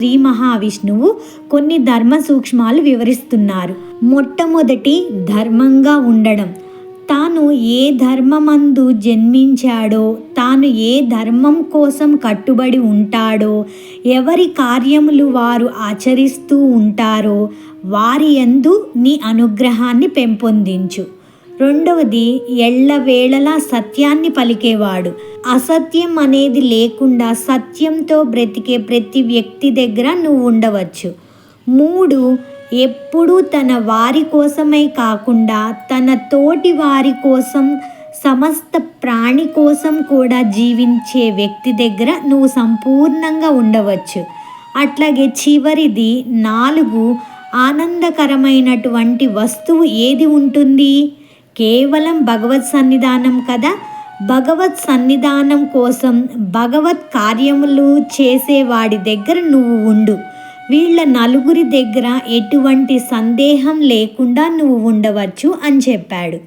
శ్రీ మహావిష్ణువు కొన్ని ధర్మ సూక్ష్మాలు వివరిస్తున్నారు. మొట్టమొదటి ధర్మంగా ఉండడం. తాను ఏ ధర్మమందు జన్మించాడో, తాను ఏ ధర్మం కోసం కట్టుబడి ఉంటాడో, ఎవరి కార్యములు వారు ఆచరిస్తూ ఉంటారో వారి యందు నీ అనుగ్రహాన్ని పెంపొందించు. రెండవది ఎల్లవేళలా సత్యాన్ని పలికేవాడు. అసత్యం అనేది లేకుండా సత్యంతో బ్రతికే ప్రతి వ్యక్తి దగ్గర నువ్వు ఉండవచ్చు. 3, ఎప్పుడూ తన వారి కోసమే కాకుండా తన తోటి వారి కోసం, సమస్త ప్రాణి కోసం కూడా జీవించే వ్యక్తి దగ్గర నువ్వు సంపూర్ణంగా ఉండవచ్చు. అట్లాగే చివరిది 4, ఆనందకరమైనటువంటి వస్తువు ఏది ఉంటుంది? కేవలం భగవత్ సన్నిధానం కదా. భగవత్ సన్నిధానం కోసం భగవత్ కార్యములు చేసేవాడి దగ్గర నువ్వు ఉండు. వీళ్ళ నలుగురి దగ్గర ఎటువంటి సందేహం లేకుండా నువ్వు ఉండవచ్చు అని చెప్పాడు.